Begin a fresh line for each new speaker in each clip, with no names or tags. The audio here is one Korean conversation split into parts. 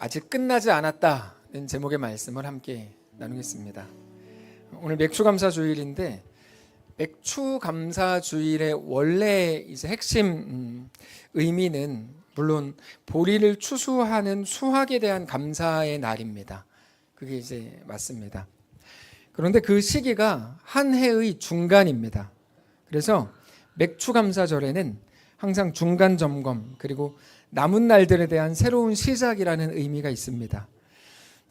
아직 끝나지 않았다는 제목의 말씀을 함께 나누겠습니다. 오늘 맥추감사주일인데 맥추감사주일의 원래 이제 핵심 의미는 물론 보리를 추수하는 수확에 대한 감사의 날입니다. 그게 이제 맞습니다. 그런데 그 시기가 한 해의 중간입니다. 그래서 맥추감사절에는 항상 중간 점검 그리고 남은 날들에 대한 새로운 시작이라는 의미가 있습니다.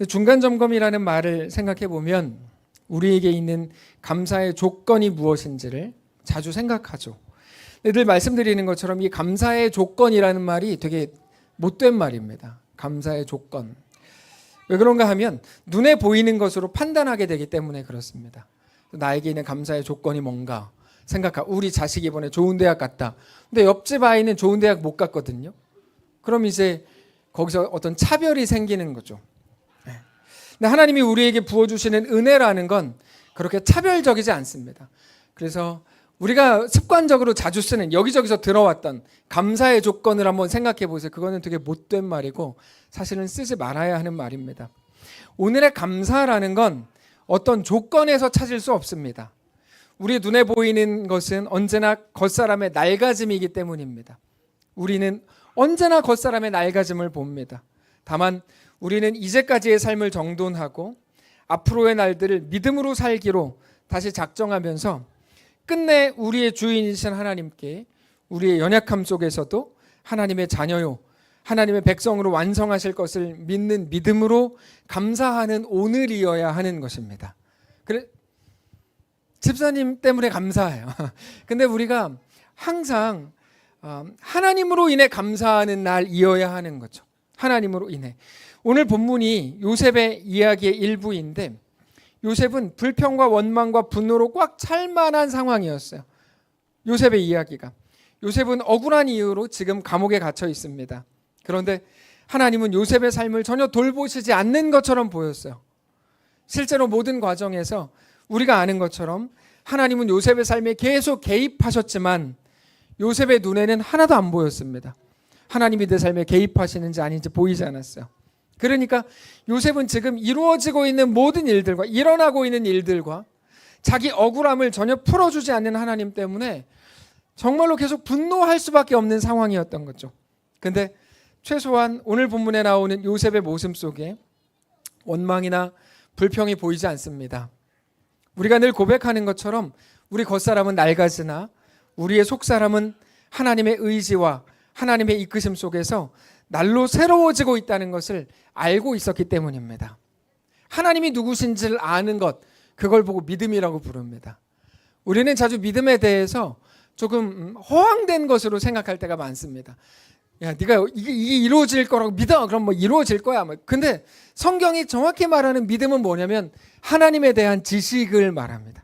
중간 점검이라는 말을 생각해 보면 우리에게 있는 감사의 조건이 무엇인지를 자주 생각하죠. 늘 말씀드리는 것처럼 이 감사의 조건이라는 말이 되게 못된 말입니다. 감사의 조건. 왜 그런가 하면 눈에 보이는 것으로 판단하게 되기 때문에 그렇습니다. 나에게 있는 감사의 조건이 뭔가 생각하고 우리 자식이 이번에 좋은 대학 갔다. 근데 옆집 아이는 좋은 대학 못 갔거든요. 그럼 이제 거기서 어떤 차별이 생기는 거죠. 근데 하나님이 우리에게 부어주시는 은혜라는 건 그렇게 차별적이지 않습니다. 그래서 우리가 습관적으로 자주 쓰는 여기저기서 들어왔던 감사의 조건을 한번 생각해 보세요. 그거는 되게 못된 말이고 사실은 쓰지 말아야 하는 말입니다. 오늘의 감사라는 건 어떤 조건에서 찾을 수 없습니다. 우리 눈에 보이는 것은 언제나 겉사람의 낡아짐이기 때문입니다. 우리는 언제나 겉사람의 낡아짐을 봅니다. 다만 우리는 이제까지의 삶을 정돈하고 앞으로의 날들을 믿음으로 살기로 다시 작정하면서 끝내 우리의 주인이신 하나님께 우리의 연약함 속에서도 하나님의 자녀요 하나님의 백성으로 완성하실 것을 믿는 믿음으로 감사하는 오늘이어야 하는 것입니다. 그래 집사님 때문에 감사해요. 근데 우리가 항상 하나님으로 인해 감사하는 날이어야 하는 거죠. 하나님으로 인해. 오늘 본문이 요셉의 이야기의 일부인데 요셉은 불평과 원망과 분노로 꽉 찰 만한 상황이었어요. 요셉의 이야기가. 요셉은 억울한 이유로 지금 감옥에 갇혀 있습니다. 그런데 하나님은 요셉의 삶을 전혀 돌보시지 않는 것처럼 보였어요. 실제로 모든 과정에서 우리가 아는 것처럼 하나님은 요셉의 삶에 계속 개입하셨지만 요셉의 눈에는 하나도 안 보였습니다. 하나님이 내 삶에 개입하시는지 아닌지 보이지 않았어요. 그러니까 요셉은 지금 이루어지고 있는 모든 일들과 일어나고 있는 일들과 자기 억울함을 전혀 풀어주지 않는 하나님 때문에 정말로 계속 분노할 수밖에 없는 상황이었던 거죠. 근데 최소한 오늘 본문에 나오는 요셉의 모습 속에 원망이나 불평이 보이지 않습니다. 우리가 늘 고백하는 것처럼 우리 겉사람은 낡아지나 우리의 속사람은 하나님의 의지와 하나님의 이끄심 속에서 날로 새로워지고 있다는 것을 알고 있었기 때문입니다. 하나님이 누구신지를 아는 것, 그걸 보고 믿음이라고 부릅니다. 우리는 자주 믿음에 대해서 조금 허황된 것으로 생각할 때가 많습니다. 야, 네가 이게 이루어질 거라고 믿어. 그럼 뭐 이루어질 거야. 근데 성경이 정확히 말하는 믿음은 뭐냐면 하나님에 대한 지식을 말합니다.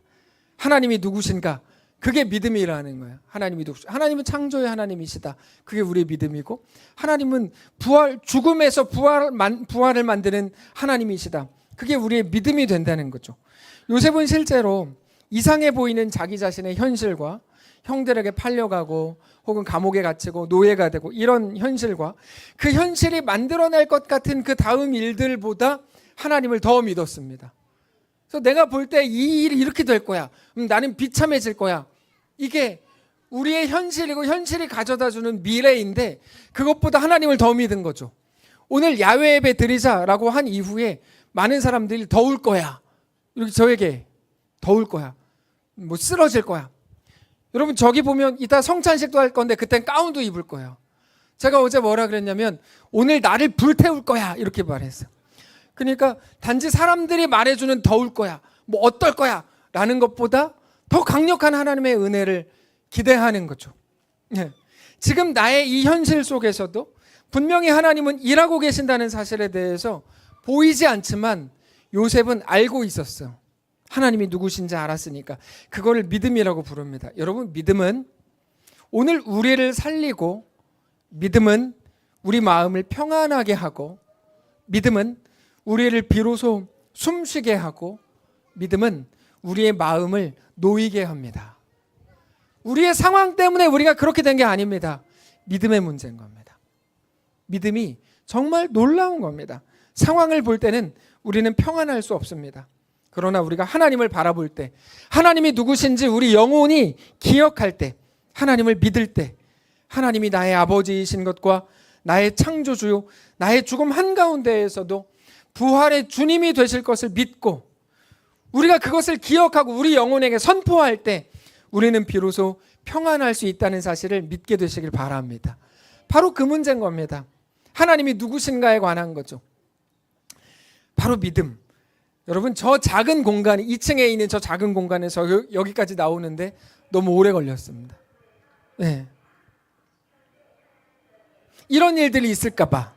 하나님이 누구신가? 그게 믿음이라는 거예요. 하나님은 창조의 하나님이시다. 그게 우리의 믿음이고 하나님은 죽음에서 부활을 만드는 하나님이시다. 그게 우리의 믿음이 된다는 거죠. 요셉은 실제로 이상해 보이는 자기 자신의 현실과 형들에게 팔려가고 혹은 감옥에 갇히고 노예가 되고 이런 현실과 그 현실이 만들어낼 것 같은 그 다음 일들보다 하나님을 더 믿었습니다. 그래서 내가 볼 때 이 일이 이렇게 될 거야. 나는 비참해질 거야. 이게 우리의 현실이고 현실이 가져다주는 미래인데 그것보다 하나님을 더 믿은 거죠. 오늘 야외 예배 드리자라고 한 이후에 많은 사람들이 더울 거야. 이렇게 저에게 더울 거야. 뭐 쓰러질 거야. 여러분 저기 보면 이따 성찬식도 할 건데 그땐 가운도 입을 거예요. 제가 어제 뭐라 그랬냐면 오늘 나를 불태울 거야 이렇게 말했어요. 그러니까 단지 사람들이 말해주는 더울 거야 뭐 어떨 거야 라는 것보다 더 강력한 하나님의 은혜를 기대하는 거죠. 지금 나의 이 현실 속에서도 분명히 하나님은 일하고 계신다는 사실에 대해서 보이지 않지만 요셉은 알고 있었어요. 하나님이 누구신지 알았으니까 그거를 믿음이라고 부릅니다. 여러분 믿음은 오늘 우리를 살리고 믿음은 우리 마음을 평안하게 하고 믿음은 우리를 비로소 숨쉬게 하고 믿음은 우리의 마음을 놓이게 합니다. 우리의 상황 때문에 우리가 그렇게 된 게 아닙니다. 믿음의 문제인 겁니다. 믿음이 정말 놀라운 겁니다. 상황을 볼 때는 우리는 평안할 수 없습니다. 그러나 우리가 하나님을 바라볼 때, 하나님이 누구신지 우리 영혼이 기억할 때, 하나님을 믿을 때, 하나님이 나의 아버지이신 것과 나의 창조주요, 나의 죽음 한가운데에서도 부활의 주님이 되실 것을 믿고 우리가 그것을 기억하고 우리 영혼에게 선포할 때 우리는 비로소 평안할 수 있다는 사실을 믿게 되시길 바랍니다. 바로 그 문제인 겁니다. 하나님이 누구신가에 관한 거죠. 바로 믿음. 여러분, 저 작은 공간, 2층에 있는 저 작은 공간에서 여기까지 나오는데 너무 오래 걸렸습니다. 네. 이런 일들이 있을까봐,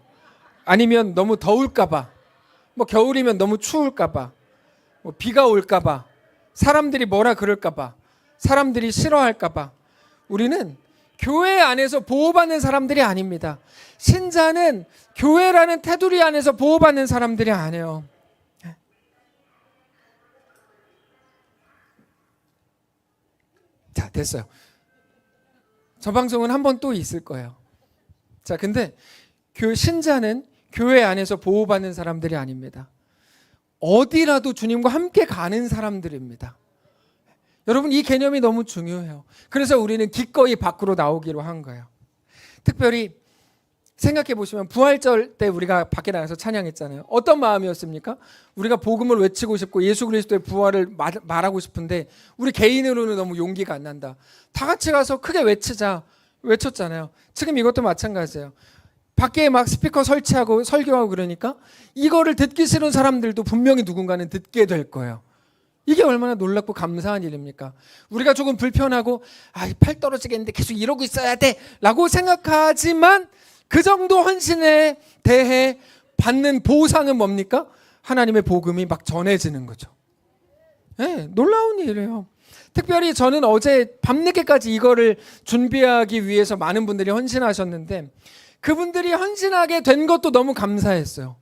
아니면 너무 더울까봐, 뭐 겨울이면 너무 추울까봐, 뭐 비가 올까봐, 사람들이 뭐라 그럴까봐, 사람들이 싫어할까봐, 우리는 교회 안에서 보호받는 사람들이 아닙니다. 신자는 교회라는 테두리 안에서 보호받는 사람들이 아니에요. 자, 됐어요. 저 방송은 한 번 또 있을 거예요. 자, 근데 신자는 교회 안에서 보호받는 사람들이 아닙니다. 어디라도 주님과 함께 가는 사람들입니다. 여러분, 이 개념이 너무 중요해요. 그래서 우리는 기꺼이 밖으로 나오기로 한 거예요. 특별히 생각해 보시면 부활절 때 우리가 밖에 나가서 찬양했잖아요. 어떤 마음이었습니까? 우리가 복음을 외치고 싶고 예수 그리스도의 부활을 말하고 싶은데 우리 개인으로는 너무 용기가 안 난다. 다 같이 가서 크게 외치자. 외쳤잖아요. 지금 이것도 마찬가지예요. 밖에 막 스피커 설치하고 설교하고 그러니까 이거를 듣기 싫은 사람들도 분명히 누군가는 듣게 될 거예요. 이게 얼마나 놀랍고 감사한 일입니까? 우리가 조금 불편하고 팔 떨어지겠는데 계속 이러고 있어야 돼 라고 생각하지만 그 정도 헌신에 대해 받는 보상은 뭡니까? 하나님의 복음이 막 전해지는 거죠. 네, 놀라운 일이에요. 특별히 저는 어제 밤늦게까지 이거를 준비하기 위해서 많은 분들이 헌신하셨는데 그분들이 헌신하게 된 것도 너무 감사했어요.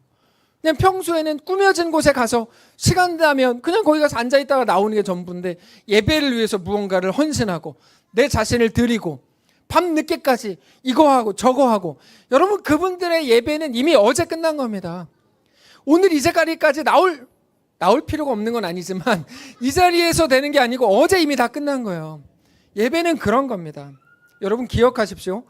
그냥 평소에는 꾸며진 곳에 가서 시간 나면 그냥 거기 가서 앉아있다가 나오는 게 전부인데 예배를 위해서 무언가를 헌신하고 내 자신을 드리고 밤늦게까지 이거 하고 저거 하고, 여러분 그분들의 예배는 이미 어제 끝난 겁니다. 오늘 이 자리까지 나올 필요가 없는 건 아니지만 이 자리에서 되는 게 아니고 어제 이미 다 끝난 거예요. 예배는 그런 겁니다. 여러분 기억하십시오.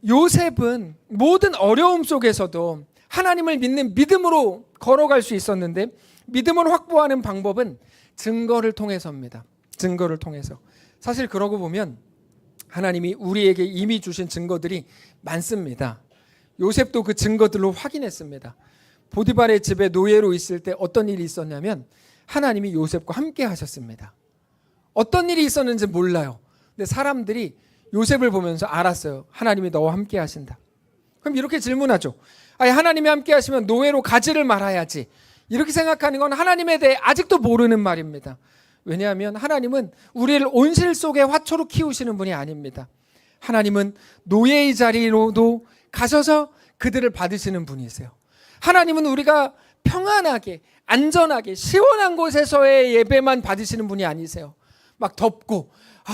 요셉은 모든 어려움 속에서도 하나님을 믿는 믿음으로 걸어갈 수 있었는데 믿음을 확보하는 방법은 증거를 통해서입니다. 증거를 통해서. 사실 그러고 보면 하나님이 우리에게 이미 주신 증거들이 많습니다. 요셉도 그 증거들로 확인했습니다. 보디발의 집에 노예로 있을 때 어떤 일이 있었냐면 하나님이 요셉과 함께 하셨습니다. 어떤 일이 있었는지 몰라요. 근데 사람들이 요셉을 보면서 알았어요. 하나님이 너와 함께 하신다. 그럼 이렇게 질문하죠. 하나님이 함께 하시면 노예로 가지를 말아야지. 이렇게 생각하는 건 하나님에 대해 아직도 모르는 말입니다. 왜냐하면 하나님은 우리를 온실 속의 화초로 키우시는 분이 아닙니다. 하나님은 노예의 자리로도 가셔서 그들을 받으시는 분이세요. 하나님은 우리가 평안하게 안전하게 시원한 곳에서의 예배만 받으시는 분이 아니세요. 막 덥고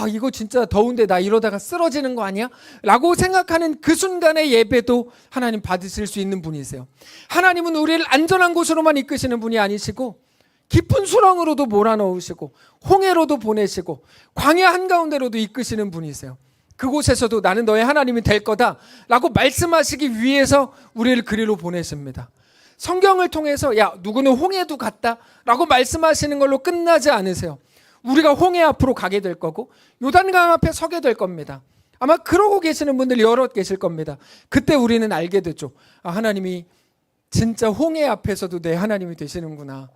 이거 진짜 더운데 나 이러다가 쓰러지는 거 아니야? 라고 생각하는 그 순간의 예배도 하나님 받으실 수 있는 분이세요. 하나님은 우리를 안전한 곳으로만 이끄시는 분이 아니시고 깊은 수렁으로도 몰아넣으시고 홍해로도 보내시고 광야 한가운데로도 이끄시는 분이세요. 그곳에서도 나는 너의 하나님이 될 거다 라고 말씀하시기 위해서 우리를 그리로 보내십니다. 성경을 통해서 누구는 홍해도 갔다 라고 말씀하시는 걸로 끝나지 않으세요. 우리가 홍해 앞으로 가게 될 거고 요단강 앞에 서게 될 겁니다. 아마 그러고 계시는 분들 여럿 계실 겁니다. 그때 우리는 알게 되죠. 하나님이 진짜 홍해 앞에서도 내 하나님이 되시는구나.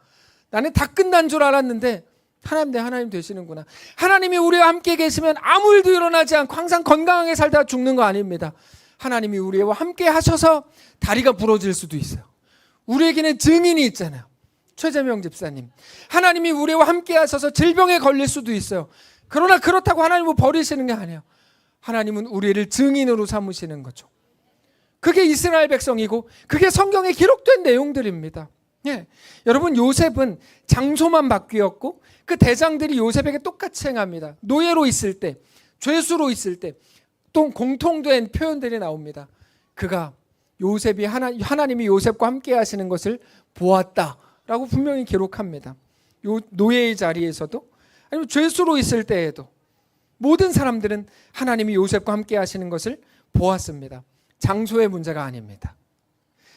나는 다 끝난 줄 알았는데 하나님 내 하나님 되시는구나. 하나님이 우리와 함께 계시면 아무 일도 일어나지 않고 항상 건강하게 살다가 죽는 거 아닙니다. 하나님이 우리와 함께 하셔서 다리가 부러질 수도 있어요. 우리에게는 증인이 있잖아요. 최재명 집사님. 하나님이 우리와 함께 하셔서 질병에 걸릴 수도 있어요. 그러나 그렇다고 하나님을 버리시는 게 아니에요. 하나님은 우리를 증인으로 삼으시는 거죠. 그게 이스라엘 백성이고 그게 성경에 기록된 내용들입니다. 예. 여러분 요셉은 장소만 바뀌었고 그 대장들이 요셉에게 똑같이 행합니다. 노예로 있을 때, 죄수로 있을 때 또 공통된 표현들이 나옵니다. 그가 요셉이 하나님이 요셉과 함께 하시는 것을 보았다라고 분명히 기록합니다. 노예의 자리에서도 아니면 죄수로 있을 때에도 모든 사람들은 하나님이 요셉과 함께 하시는 것을 보았습니다. 장소의 문제가 아닙니다.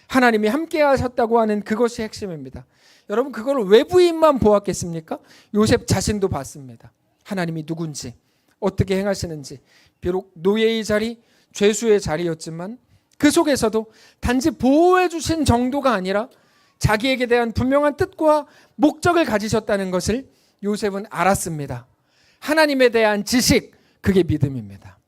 하나님이 함께 하셨다고 하는 그것이 핵심입니다. 여러분, 그걸 외부인만 보았겠습니까? 요셉 자신도 봤습니다. 하나님이 누군지, 어떻게 행하시는지. 비록 노예의 자리, 죄수의 자리였지만 그 속에서도 단지 보호해 주신 정도가 아니라 자기에게 대한 분명한 뜻과 목적을 가지셨다는 것을 요셉은 알았습니다. 하나님에 대한 지식, 그게 믿음입니다.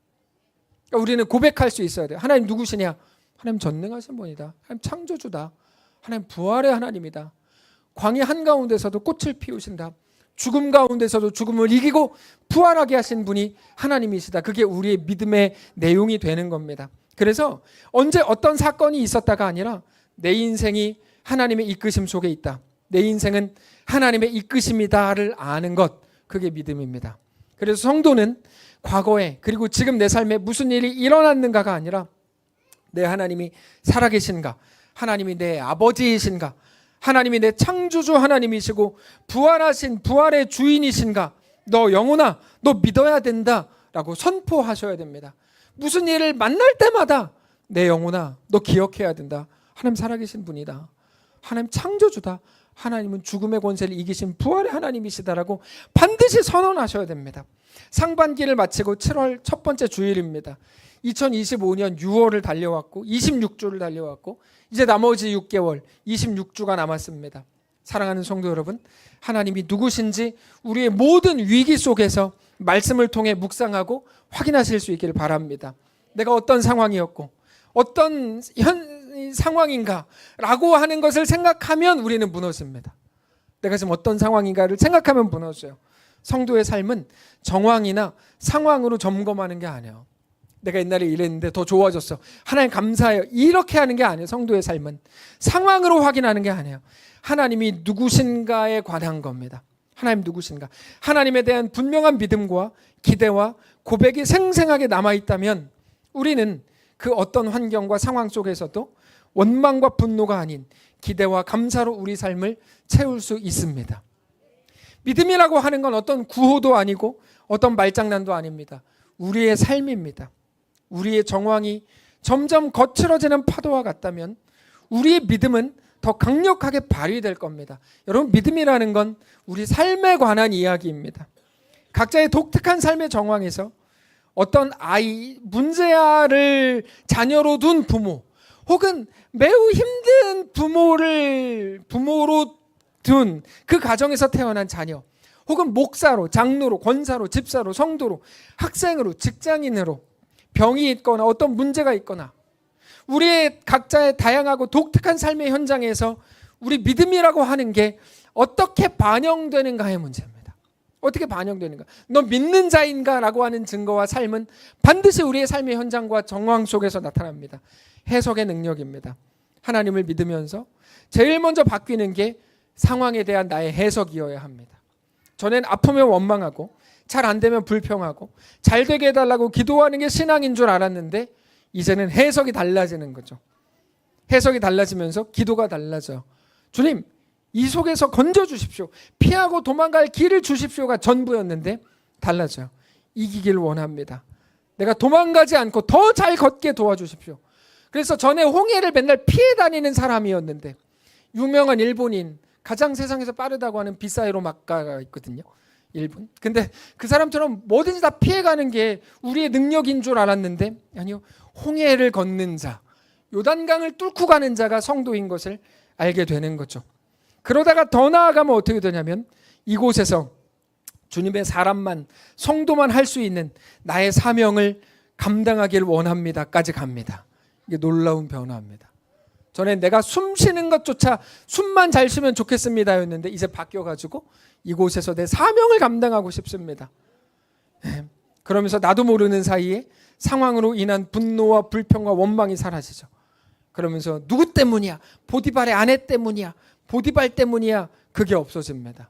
그러니까 우리는 고백할 수 있어야 돼요. 하나님 누구시냐? 하나님 전능하신 분이다. 하나님 창조주다. 하나님 부활의 하나님이다. 광야 한가운데서도 꽃을 피우신다. 죽음 가운데서도 죽음을 이기고 부활하게 하신 분이 하나님이시다. 그게 우리의 믿음의 내용이 되는 겁니다. 그래서 언제 어떤 사건이 있었다가 아니라 내 인생이 하나님의 이끄심 속에 있다. 내 인생은 하나님의 이끄심이다를 아는 것, 그게 믿음입니다. 그래서 성도는 과거에 그리고 지금 내 삶에 무슨 일이 일어났는가가 아니라 내 하나님이 살아계신가, 하나님이 내 아버지이신가, 하나님이 내 창조주 하나님이시고 부활하신 부활의 주인이신가, 너 영혼아, 너 믿어야 된다라고 선포하셔야 됩니다. 무슨 일을 만날 때마다 내 영혼아, 너 기억해야 된다. 하나님 살아계신 분이다. 하나님 창조주다. 하나님은 죽음의 권세를 이기신 부활의 하나님이시다라고 반드시 선언하셔야 됩니다. 상반기를 마치고 7월 첫 번째 주일입니다. 2025년 6월을 달려왔고 26주를 달려왔고 이제 나머지 6개월 26주가 남았습니다. 사랑하는 성도 여러분, 하나님이 누구신지 우리의 모든 위기 속에서 말씀을 통해 묵상하고 확인하실 수 있기를 바랍니다. 내가 어떤 상황이었고 어떤 상황인가 라고 하는 것을 생각하면 우리는 무너집니다. 내가 지금 어떤 상황인가를 생각하면 무너져요. 성도의 삶은 정황이나 상황으로 점검하는 게 아니에요. 내가 옛날에 이랬는데 더 좋아졌어. 하나님 감사해요. 이렇게 하는 게 아니에요. 성도의 삶은 상황으로 확인하는 게 아니에요. 하나님이 누구신가에 관한 겁니다. 하나님 누구신가? 하나님에 대한 분명한 믿음과 기대와 고백이 생생하게 남아있다면 우리는 그 어떤 환경과 상황 속에서도 원망과 분노가 아닌 기대와 감사로 우리 삶을 채울 수 있습니다. 믿음이라고 하는 건 어떤 구호도 아니고 어떤 말장난도 아닙니다. 우리의 삶입니다. 우리의 정황이 점점 거칠어지는 파도와 같다면 우리의 믿음은 더 강력하게 발휘될 겁니다. 여러분, 믿음이라는 건 우리 삶에 관한 이야기입니다. 각자의 독특한 삶의 정황에서 어떤 아이, 문제아를 자녀로 둔 부모, 혹은 매우 힘든 부모로 둔 그 가정에서 태어난 자녀, 혹은 목사로, 장로로, 권사로, 집사로, 성도로, 학생으로, 직장인으로 병이 있거나 어떤 문제가 있거나 우리의 각자의 다양하고 독특한 삶의 현장에서 우리 믿음이라고 하는 게 어떻게 반영되는가의 문제입니다. 어떻게 반영되는가? 너 믿는 자인가? 라고 하는 증거와 삶은 반드시 우리의 삶의 현장과 정황 속에서 나타납니다. 해석의 능력입니다. 하나님을 믿으면서 제일 먼저 바뀌는 게 상황에 대한 나의 해석이어야 합니다. 전엔 아프면 원망하고 잘 안 되면 불평하고 잘 되게 해달라고 기도하는 게 신앙인 줄 알았는데 이제는 해석이 달라지는 거죠. 해석이 달라지면서 기도가 달라져. 주님, 이 속에서 건져주십시오. 피하고 도망갈 길을 주십시오가 전부였는데 달라져요. 이기길 원합니다. 내가 도망가지 않고 더 잘 걷게 도와주십시오. 그래서 전에 홍해를 맨날 피해 다니는 사람이었는데 유명한 일본인, 가장 세상에서 빠르다고 하는 비사이로 막가가 있거든요. 일본. 근데 그 사람처럼 뭐든지 다 피해가는 게 우리의 능력인 줄 알았는데 아니요. 홍해를 걷는 자, 요단강을 뚫고 가는 자가 성도인 것을 알게 되는 거죠. 그러다가 더 나아가면 어떻게 되냐면 이곳에서 주님의 사람만, 성도만 할 수 있는 나의 사명을 감당하기를 원합니다까지 갑니다. 이게 놀라운 변화입니다. 전에 내가 숨 쉬는 것조차 숨만 잘 쉬면 좋겠습니다였는데 이제 바뀌어가지고 이곳에서 내 사명을 감당하고 싶습니다. 그러면서 나도 모르는 사이에 상황으로 인한 분노와 불평과 원망이 사라지죠. 그러면서 누구 때문이야? 보디발의 아내 때문이야? 보디발 때문이야? 그게 없어집니다.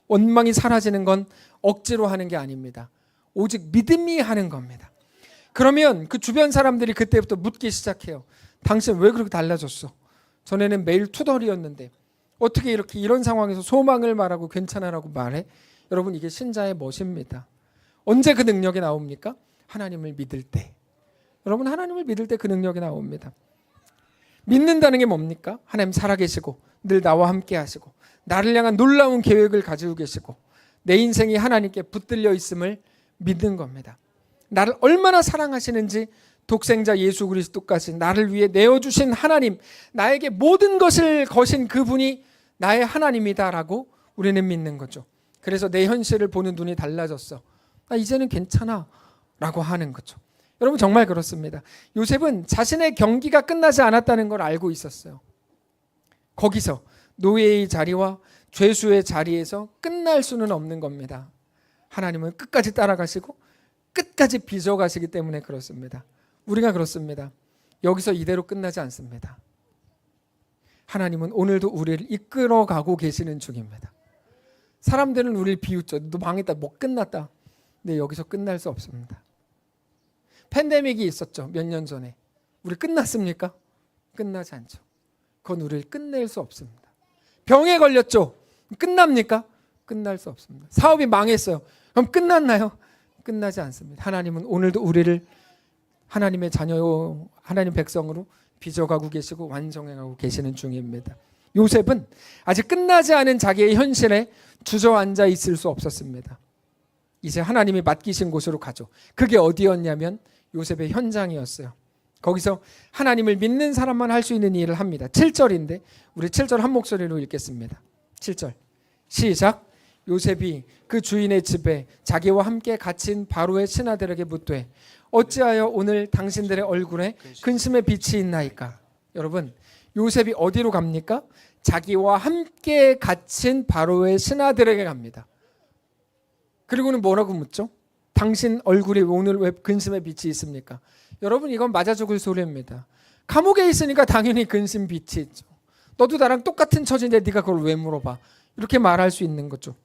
원망이 사라지는 건 억지로 하는 게 아닙니다. 오직 믿음이 하는 겁니다. 그러면 그 주변 사람들이 그때부터 묻기 시작해요. 당신 왜 그렇게 달라졌어? 전에는 매일 투덜이었는데 어떻게 이렇게 이런 상황에서 소망을 말하고 괜찮아라고 말해? 여러분, 이게 신자의 멋입니다. 언제 그 능력이 나옵니까? 하나님을 믿을 때. 여러분, 하나님을 믿을 때 그 능력이 나옵니다. 믿는다는 게 뭡니까? 하나님 살아계시고 늘 나와 함께 하시고 나를 향한 놀라운 계획을 가지고 계시고 내 인생이 하나님께 붙들려 있음을 믿는 겁니다. 나를 얼마나 사랑하시는지, 독생자 예수 그리스도까지 나를 위해 내어주신 하나님, 나에게 모든 것을 거신 그분이 나의 하나님이다라고 우리는 믿는 거죠. 그래서 내 현실을 보는 눈이 달라졌어. 이제는 괜찮아 라고 하는 거죠. 여러분, 정말 그렇습니다. 요셉은 자신의 경기가 끝나지 않았다는 걸 알고 있었어요. 거기서 노예의 자리와 죄수의 자리에서 끝날 수는 없는 겁니다. 하나님은 끝까지 따라가시고 끝까지 빚어가시기 때문에 그렇습니다. 우리가 그렇습니다. 여기서 이대로 끝나지 않습니다. 하나님은 오늘도 우리를 이끌어가고 계시는 중입니다. 사람들은 우리를 비웃죠. 너 망했다, 뭐 끝났다. 근데 여기서 끝날 수 없습니다. 팬데믹이 있었죠, 몇 년 전에. 우리 끝났습니까? 끝나지 않죠. 그건 우리를 끝낼 수 없습니다. 병에 걸렸죠. 끝납니까? 끝날 수 없습니다. 사업이 망했어요. 그럼 끝났나요? 끝나지 않습니다. 하나님은 오늘도 우리를 하나님의 자녀요, 하나님 백성으로 빚어가고 계시고 완성해가고 계시는 중입니다. 요셉은 아직 끝나지 않은 자기의 현실에 주저앉아 있을 수 없었습니다. 이제 하나님이 맡기신 곳으로 가죠. 그게 어디였냐면 요셉의 현장이었어요. 거기서 하나님을 믿는 사람만 할 수 있는 일을 합니다. 7절인데 우리 7절 한 목소리로 읽겠습니다. 7절 시작. 요셉이 그 주인의 집에 자기와 함께 갇힌 바로의 신하들에게 묻되 어찌하여 오늘 당신들의 얼굴에 근심의 빛이 있나이까. 여러분, 요셉이 어디로 갑니까? 자기와 함께 갇힌 바로의 신하들에게 갑니다. 그리고는 뭐라고 묻죠? 당신 얼굴에 오늘 왜 근심의 빛이 있습니까? 여러분, 이건 맞아 죽을 소리입니다. 감옥에 있으니까 당연히 근심 빛이 있죠. 너도 나랑 똑같은 처지인데 네가 그걸 왜 물어봐? 이렇게 말할 수 있는 거죠.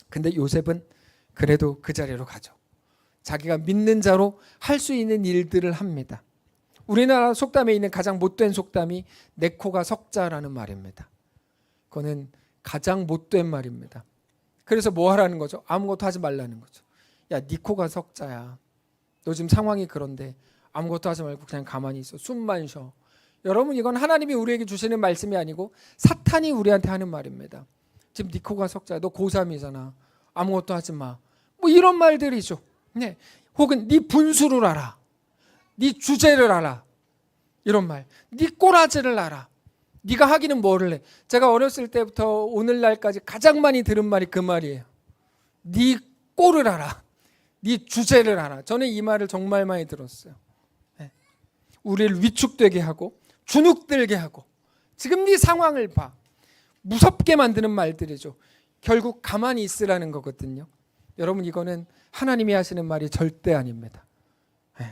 근데 요셉은 그래도 그 자리로 가죠. 자기가 믿는 자로 할 수 있는 일들을 합니다. 우리나라 속담에 있는 가장 못된 속담이 내 코가 석자라는 말입니다. 그거는 가장 못된 말입니다. 그래서 뭐 하라는 거죠? 아무것도 하지 말라는 거죠. 야, 네 코가 석자야. 너 지금 상황이 그런데 아무것도 하지 말고 그냥 가만히 있어. 숨만 쉬어. 여러분, 이건 하나님이 우리에게 주시는 말씀이 아니고 사탄이 우리한테 하는 말입니다. 지금 네 코가 석자야. 너 고3이잖아. 아무것도 하지 마. 뭐 이런 말들이죠. 네. 혹은 네 분수를 알아. 네 주제를 알아. 이런 말. 네 꼬라지를 알아. 네가 하기는 뭐를 해. 제가 어렸을 때부터 오늘날까지 가장 많이 들은 말이 그 말이에요. 네 꼴을 알아. 네 주제를 알아. 저는 이 말을 정말 많이 들었어요. 네. 우리를 위축되게 하고 주눅들게 하고 지금 네 상황을 봐. 무섭게 만드는 말들이죠. 결국 가만히 있으라는 거거든요. 여러분, 이거는 하나님이 하시는 말이 절대 아닙니다. 네.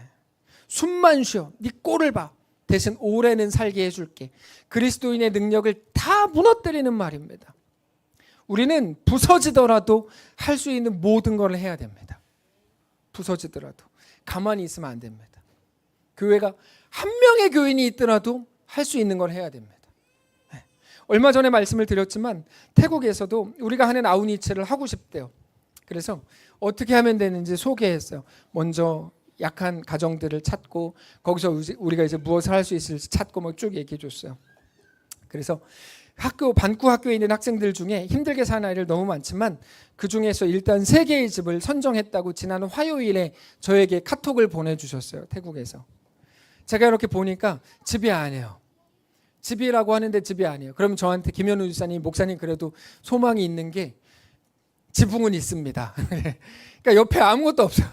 숨만 쉬어. 네 꼴을 봐. 대신 오래는 살게 해줄게. 그리스도인의 능력을 다 무너뜨리는 말입니다. 우리는 부서지더라도 할 수 있는 모든 걸 해야 됩니다. 부서지더라도 가만히 있으면 안 됩니다. 교회가 한 명의 교인이 있더라도 할 수 있는 걸 해야 됩니다. 네. 얼마 전에 말씀을 드렸지만 태국에서도 우리가 하는 아우니치를 하고 싶대요. 그래서 어떻게 하면 되는지 소개했어요. 먼저 약한 가정들을 찾고 거기서 우리가 이제 무엇을 할 수 있을지 찾고 뭐 쭉 얘기해 줬어요. 그래서 반구 학교에 있는 학생들 중에 힘들게 사는 아이들 너무 많지만 그 중에서 일단 3개의 집을 선정했다고 지난 화요일에 저에게 카톡을 보내주셨어요. 태국에서. 제가 이렇게 보니까 집이 아니에요. 집이라고 하는데 집이 아니에요. 그럼 저한테 김현우 지사님, 목사님 그래도 소망이 있는 게 지붕은 있습니다. 그러니까 옆에 아무것도 없어요.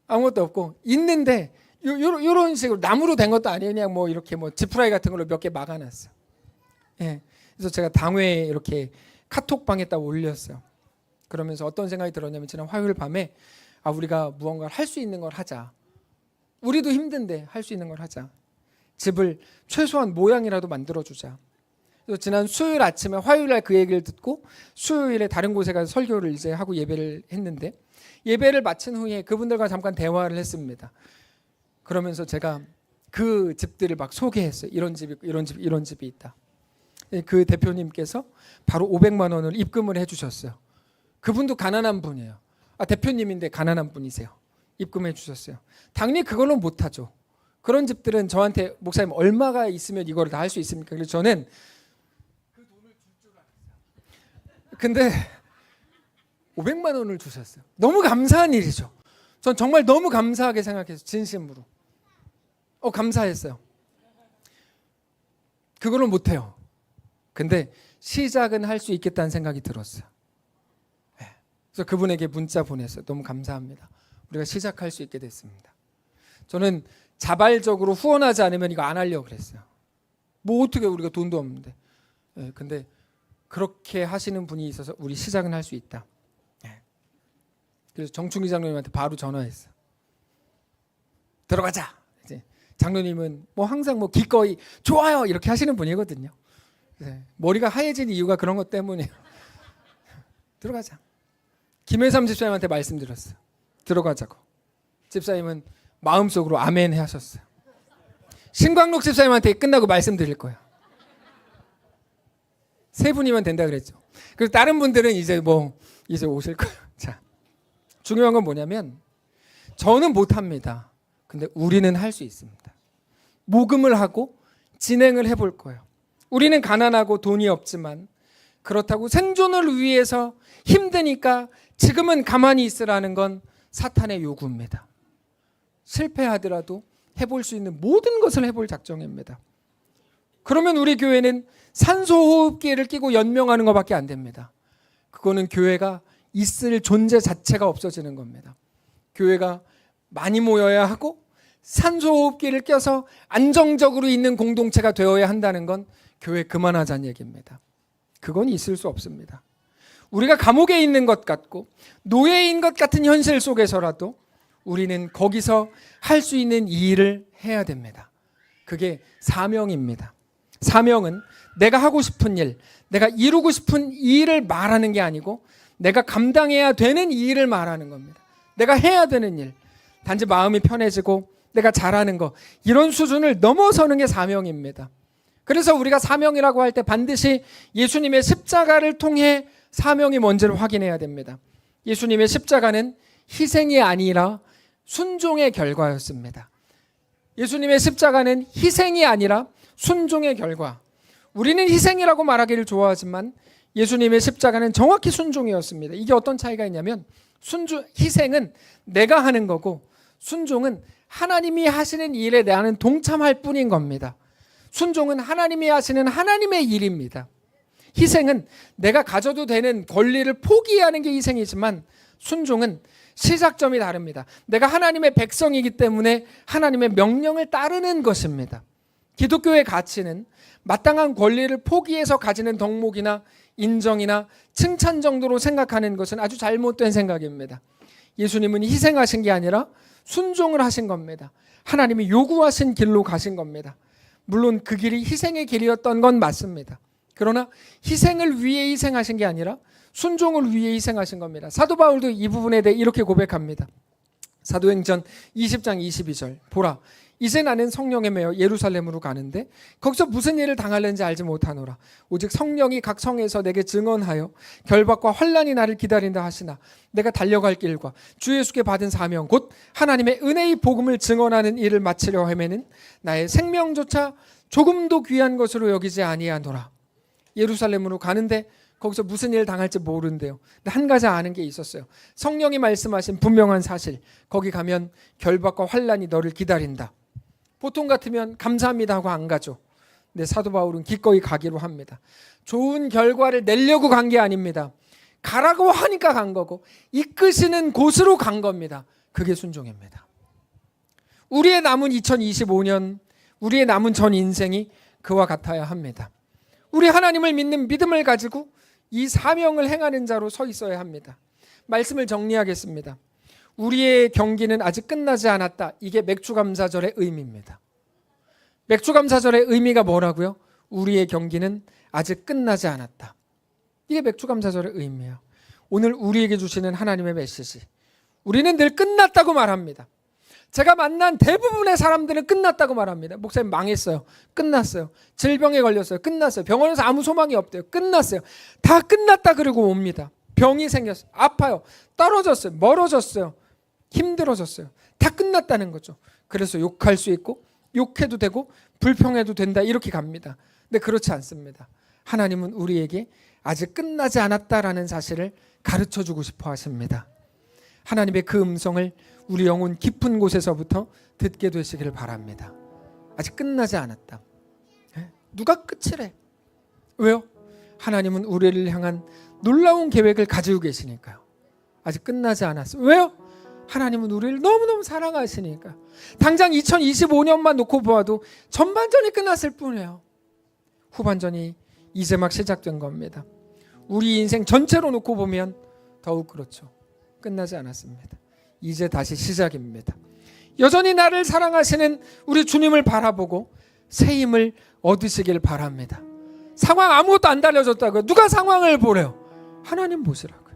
아무것도 없고 있는데 요런 식으로 나무로 된 것도 아니에요. 그냥 뭐 이렇게 뭐 지프라이 같은 걸로 몇 개 막아놨어요. 예. 그래서 제가 당회에 이렇게 카톡방에다 올렸어요. 그러면서 어떤 생각이 들었냐면 지난 화요일 밤에 우리가 무언가를 할 수 있는 걸 하자. 우리도 힘든데 할 수 있는 걸 하자. 집을 최소한 모양이라도 만들어주자. 그래서 지난 수요일 아침에 화요일날 그 얘기를 듣고 수요일에 다른 곳에 가서 설교를 이제 하고 예배를 했는데 예배를 마친 후에 그분들과 잠깐 대화를 했습니다. 그러면서 제가 그 집들을 막 소개했어요. 이런 집이 있고 이런 집 이런 집이 있다. 그 대표님께서 바로 500만 원을 입금을 해주셨어요. 그분도 가난한 분이에요. 대표님인데 가난한 분이세요. 입금해 주셨어요. 당연히 그걸로 못하죠. 그런 집들은 저한테 목사님 얼마가 있으면 이거를 다 할 수 있습니까? 그래서 저는 그 돈을 줄 줄 알았어요. 근데 500만 원을 주셨어요. 너무 감사한 일이죠. 전 정말 너무 감사하게 생각해서 진심으로 감사했어요. 그거를 못해요. 근데 시작은 할 수 있겠다는 생각이 들었어요. 그래서 그분에게 문자 보냈어요. 너무 감사합니다. 우리가 시작할 수 있게 됐습니다. 저는 자발적으로 후원하지 않으면 이거 안 하려고 그랬어요. 뭐 어떻게 우리가 돈도 없는데. 근데 그렇게 하시는 분이 있어서 우리 시작은 할 수 있다. 그래서 정충기 장로님한테 바로 전화했어요. 들어가자. 이제 장로님은 뭐 항상 뭐 기꺼이 좋아요 이렇게 하시는 분이거든요. 머리가 하얘진 이유가 그런 것 때문이에요. 들어가자. 김혜삼 집사님한테 말씀드렸어요. 들어가자고. 집사님은 마음속으로 아멘 하셨어요. 신광록 집사님한테 끝나고 말씀드릴 거예요. 세 분이면 된다 그랬죠. 그래서 다른 분들은 이제 오실 거예요. 자, 중요한 건 뭐냐면 저는 못합니다. 근데 우리는 할 수 있습니다. 모금을 하고 진행을 해볼 거예요. 우리는 가난하고 돈이 없지만 그렇다고 생존을 위해서 힘드니까 지금은 가만히 있으라는 건 사탄의 요구입니다. 실패하더라도 해볼 수 있는 모든 것을 해볼 작정입니다. 그러면 우리 교회는 산소호흡기를 끼고 연명하는 것밖에 안 됩니다. 그거는 교회가 있을 존재 자체가 없어지는 겁니다. 교회가 많이 모여야 하고 산소호흡기를 껴서 안정적으로 있는 공동체가 되어야 한다는 건 교회 그만하자는 얘기입니다. 그건 있을 수 없습니다. 우리가 감옥에 있는 것 같고 노예인 것 같은 현실 속에서라도 우리는 거기서 할 수 있는 이 일을 해야 됩니다. 그게 사명입니다. 사명은 내가 하고 싶은 일, 내가 이루고 싶은 이 일을 말하는 게 아니고 내가 감당해야 되는 이 일을 말하는 겁니다. 내가 해야 되는 일, 단지 마음이 편해지고 내가 잘하는 거, 이런 수준을 넘어서는 게 사명입니다. 그래서 우리가 사명이라고 할 때 반드시 예수님의 십자가를 통해 사명이 뭔지를 확인해야 됩니다. 예수님의 십자가는 희생이 아니라 순종의 결과였습니다. 예수님의 십자가는 희생이 아니라 순종의 결과. 우리는 희생이라고 말하기를 좋아하지만 예수님의 십자가는 정확히 순종이었습니다. 이게 어떤 차이가 있냐면 희생은 내가 하는 거고 순종은 하나님이 하시는 일에 나는 동참할 뿐인 겁니다. 순종은 하나님이 하시는 하나님의 일입니다. 희생은 내가 가져도 되는 권리를 포기하는 게 희생이지만 순종은 시작점이 다릅니다. 내가 하나님의 백성이기 때문에 하나님의 명령을 따르는 것입니다. 기독교의 가치는 마땅한 권리를 포기해서 가지는 덕목이나 인정이나 칭찬 정도로 생각하는 것은 아주 잘못된 생각입니다. 예수님은 희생하신 게 아니라 순종을 하신 겁니다. 하나님이 요구하신 길로 가신 겁니다. 물론 그 길이 희생의 길이었던 건 맞습니다. 그러나 희생을 위해 희생하신 게 아니라 순종을 위해 희생하신 겁니다. 사도 바울도 이 부분에 대해 이렇게 고백합니다. 사도행전 20장 22절. 보라, 이제 나는 성령에 매여 예루살렘으로 가는데 거기서 무슨 일을 당하는지 알지 못하노라. 오직 성령이 각 성에서 내게 증언하여 결박과 환난이 나를 기다린다 하시나 내가 달려갈 길과 주 예수께 받은 사명 곧 하나님의 은혜의 복음을 증언하는 일을 마치려 헤매는 나의 생명조차 조금도 귀한 것으로 여기지 아니하노라. 예루살렘으로 가는데 거기서 무슨 일 당할지 모르는데요. 근데 한 가지 아는 게 있었어요. 성령이 말씀하신 분명한 사실. 거기 가면 결박과 환난이 너를 기다린다. 보통 같으면 감사합니다 하고 안 가죠. 근데 사도 바울은 기꺼이 가기로 합니다. 좋은 결과를 내려고 간 게 아닙니다. 가라고 하니까 간 거고 이끄시는 곳으로 간 겁니다. 그게 순종입니다. 우리의 남은 2025년, 우리의 남은 전 인생이 그와 같아야 합니다. 우리 하나님을 믿는 믿음을 가지고 이 사명을 행하는 자로 서 있어야 합니다. 말씀을 정리하겠습니다. 우리의 경기는 아직 끝나지 않았다. 이게 맥주감사절의 의미입니다. 맥주감사절의 의미가 뭐라고요? 우리의 경기는 아직 끝나지 않았다. 이게 맥주감사절의 의미예요. 오늘 우리에게 주시는 하나님의 메시지. 우리는 늘 끝났다고 말합니다. 제가 만난 대부분의 사람들은 끝났다고 말합니다. 목사님 망했어요. 끝났어요. 질병에 걸렸어요. 끝났어요. 병원에서 아무 소망이 없대요. 끝났어요. 다 끝났다 그러고 옵니다. 병이 생겼어요. 아파요. 떨어졌어요. 멀어졌어요. 힘들어졌어요. 다 끝났다는 거죠. 그래서 욕할 수 있고 욕해도 되고 불평해도 된다 이렇게 갑니다. 근데 그렇지 않습니다. 하나님은 우리에게 아직 끝나지 않았다라는 사실을 가르쳐주고 싶어 하십니다. 하나님의 그 음성을 우리 영혼 깊은 곳에서부터 듣게 되시기를 바랍니다. 아직 끝나지 않았다. 누가 끝이래? 왜요? 하나님은 우리를 향한 놀라운 계획을 가지고 계시니까요. 아직 끝나지 않았어요. 왜요? 하나님은 우리를 너무너무 사랑하시니까. 당장 2025년만 놓고 보아도 전반전이 끝났을 뿐이에요. 후반전이 이제 막 시작된 겁니다. 우리 인생 전체로 놓고 보면 더욱 그렇죠. 끝나지 않았습니다. 이제 다시 시작입니다. 여전히 나를 사랑하시는 우리 주님을 바라보고 새 힘을 얻으시길 바랍니다. 상황 아무것도 안 달라졌다고요. 누가 상황을 보래요? 하나님 보시라고요.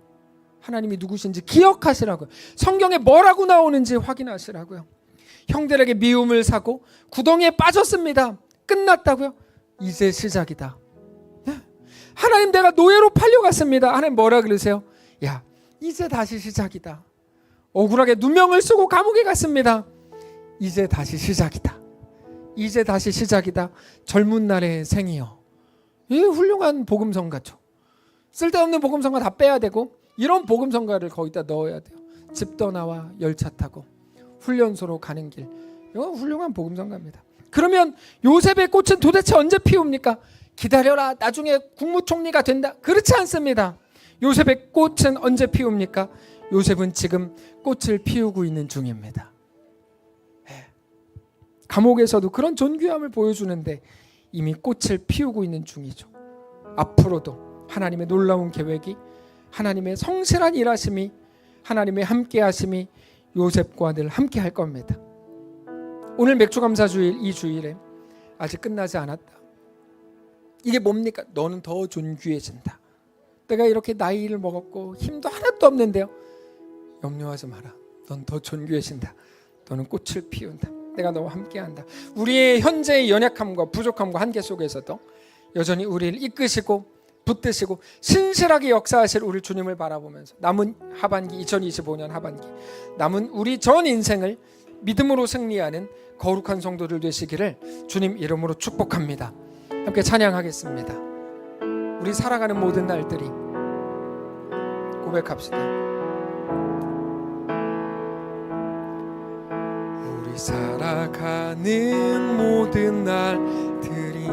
하나님이 누구신지 기억하시라고요. 성경에 뭐라고 나오는지 확인하시라고요. 형들에게 미움을 사고 구덩이에 빠졌습니다. 끝났다고요? 이제 시작이다. 하나님 내가 노예로 팔려갔습니다. 하나님 뭐라 그러세요? 야, 이제 다시 시작이다. 억울하게 누명을 쓰고 감옥에 갔습니다. 이제 다시 시작이다. 이제 다시 시작이다. 젊은 날의 생이요. 이 훌륭한 복음성가죠. 쓸데없는 복음성가 다 빼야 되고 이런 복음성가를 거기다 넣어야 돼요. 집 떠나와 열차 타고 훈련소로 가는 길. 이건 훌륭한 복음성가입니다. 그러면 요셉의 꽃은 도대체 언제 피웁니까? 기다려라. 나중에 국무총리가 된다. 그렇지 않습니다. 요셉의 꽃은 언제 피웁니까? 요셉은 지금 꽃을 피우고 있는 중입니다. 감옥에서도 그런 존귀함을 보여주는데 이미 꽃을 피우고 있는 중이죠. 앞으로도 하나님의 놀라운 계획이, 하나님의 성실한 일하심이, 하나님의 함께하심이 요셉과 늘 함께할 겁니다. 오늘 맥주감사주일 이 주일에 아직 끝나지 않았다. 이게 뭡니까? 너는 더 존귀해진다. 내가 이렇게 나이를 먹었고 힘도 하나도 없는데요. 염려하지 마라. 넌 더 존귀해진다. 너는 꽃을 피운다. 내가 너와 함께한다. 우리의 현재의 연약함과 부족함과 한계 속에서도 여전히 우리를 이끄시고 붙드시고 신실하게 역사하실 우리 주님을 바라보면서 남은 하반기 2025년 하반기 남은 우리 전 인생을 믿음으로 승리하는 거룩한 성도들 되시기를 주님 이름으로 축복합니다. 함께 찬양하겠습니다. 우리 살아가는 모든 날들이 고백합시다. 우리 살아가는 모든 날들이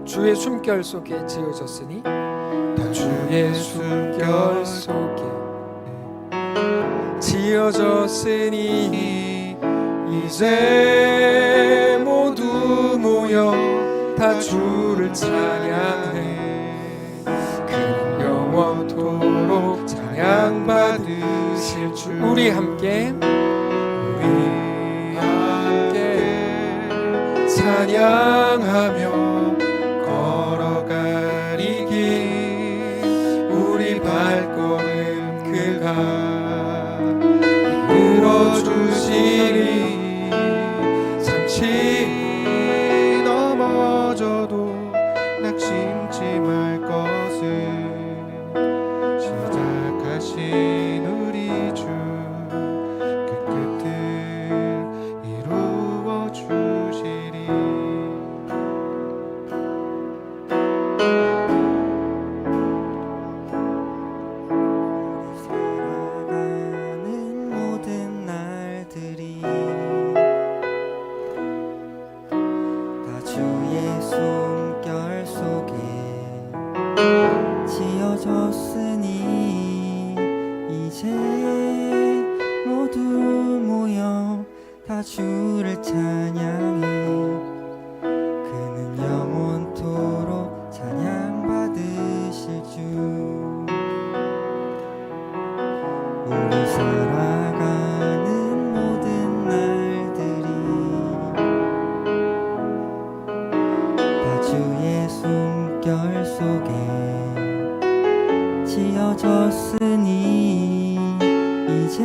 주의 숨결 속에 지어졌으니 다 주의 숨결 속에 지어졌으니 이제 모두 모여 다 주를 찬양해. 그는 영원토록 찬양받으실 주. 우리 함께 찬양하며 걸어가리 길. 우리 발걸음 그가 이끌어주시니 잠시 넘어져도 낙심치 말 것을 시작하신 우리 주 그 끝을 이루어 주시리.
살아가는 모든 날들이 다 주의 숨결 속에 지어졌으니 이제 모두 모여 다 주를 찬양해. 그는 영원토록 찬양받으실 주. 우리 살아가는 모든 날들이 다 주의 숨결 속에 지어졌으니 이제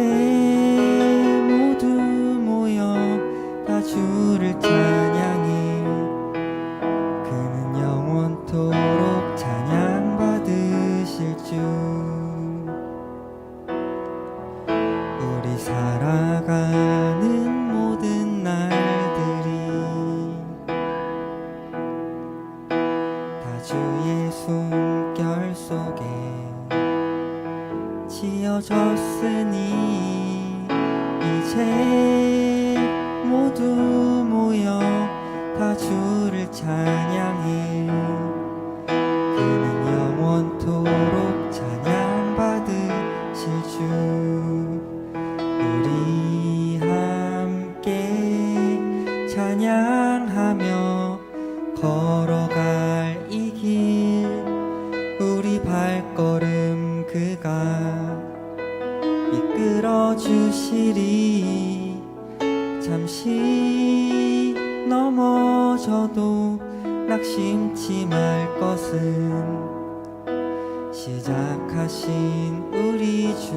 모두 모여 다 주의 숨결 속에 지어졌으니 이제 모두 모여 다 주를 찬양해. 그는 영원토록 찬양받으실 주. 우리 함께 찬양하며 걸어갈 이 길, 우리 발걸음 그가 이끌어 주시리. 잠시 넘어져도 낙심치 말 것은 시작하신 우리 주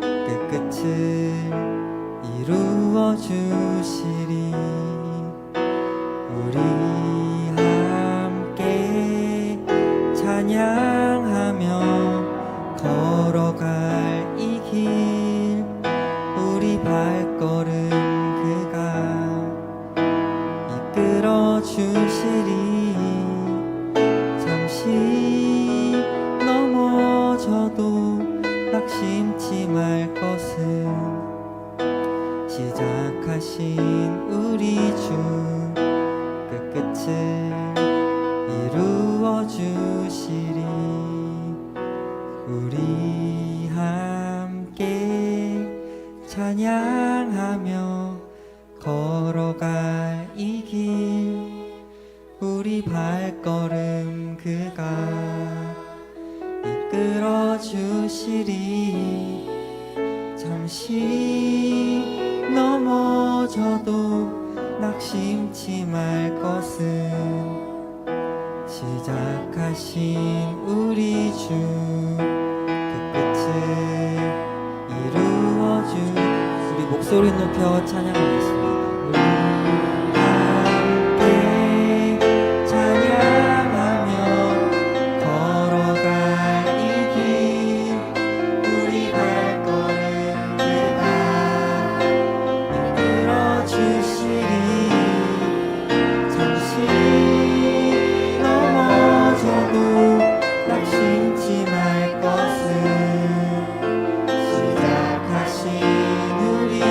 끝끝을 이루어 주시리. 우리 함께 찬양하며 걸어갈 이 길, 우리 발걸음 그가 이끌어 주시리. 잠시 넘어져도 낙심치 말 것은 시작하신 우리 주 끝끝을 이루어 주시리. 우리 함께 찬양하며 걸어갈 이 길, 우리 발걸음 그가 이끌어 주시리. 잠시 넘어져도 낙심치 말 것은 시작하신 우리 주 끝끝을 이루어 주. 우리 목소리 높여 찬양하겠습니다. 우리 함께 찬양하며 걸어갈 이 길, 우리 발걸음 그가 이끌어 주시리. 잠시 넘어져도 낙심치 말 것은 시작하신 우리 주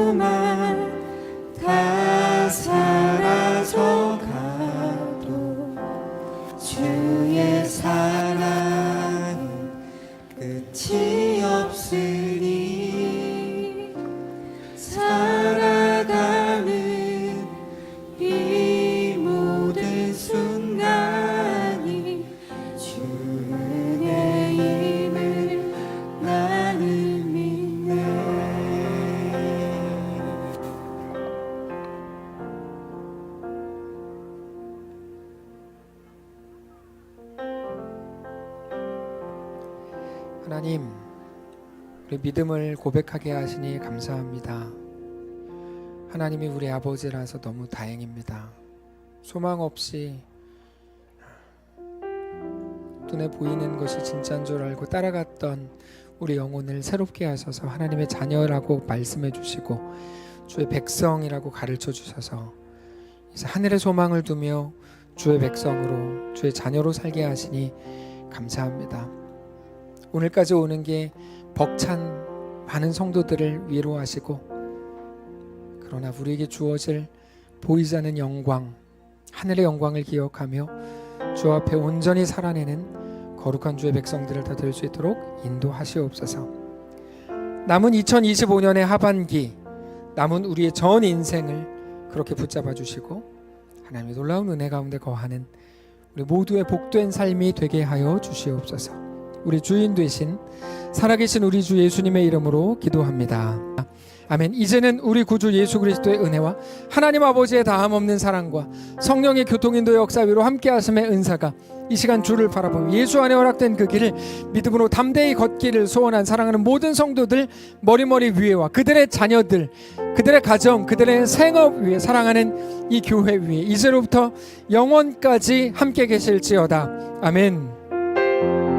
수만 다 사라져가도 주의 사랑은 끝이 없으니 살아가는 이 모든 순간이 주 은혜임을 나는 믿네.
하나님, 우리 믿음을 고백하게 하시니 감사합니다. 하나님이 우리 아버지라서 너무 다행입니다. 소망 없이 눈에 보이는 것이 진짜인 줄 알고 따라갔던 우리 영혼을 새롭게 하셔서 하나님의 자녀라고 말씀해 주시고 주의 백성이라고 가르쳐 주셔서 이제 하늘의 소망을 두며 주의 백성으로 주의 자녀로 살게 하시니 감사합니다. 오늘까지 오는 게 벅찬 많은 성도들을 위로하시고 그러나 우리에게 주어질 보이지 않는 영광, 하늘의 영광을 기억하며 주 앞에 온전히 살아내는 거룩한 주의 백성들을 다 될 수 있도록 인도하시옵소서. 남은 2025년의 하반기, 남은 우리의 전 인생을 그렇게 붙잡아 주시고 하나님의 놀라운 은혜 가운데 거하는 우리 모두의 복된 삶이 되게 하여 주시옵소서. 우리 주인 되신 살아계신 우리 주 예수님의 이름으로 기도합니다. 아멘. 이제는 우리 구주 예수 그리스도의 은혜와 하나님 아버지의 다함없는 사랑과 성령의 교통인도의 역사 위로 함께 하심의 은사가 이 시간 주를 바라보며 예수 안에 허락된 그 길을 믿음으로 담대히 걷기를 소원한 사랑하는 모든 성도들 머리머리 위에와 그들의 자녀들, 그들의 가정, 그들의 생업 위에 사랑하는 이 교회 위에 이제로부터 영원까지 함께 계실지어다. 아멘.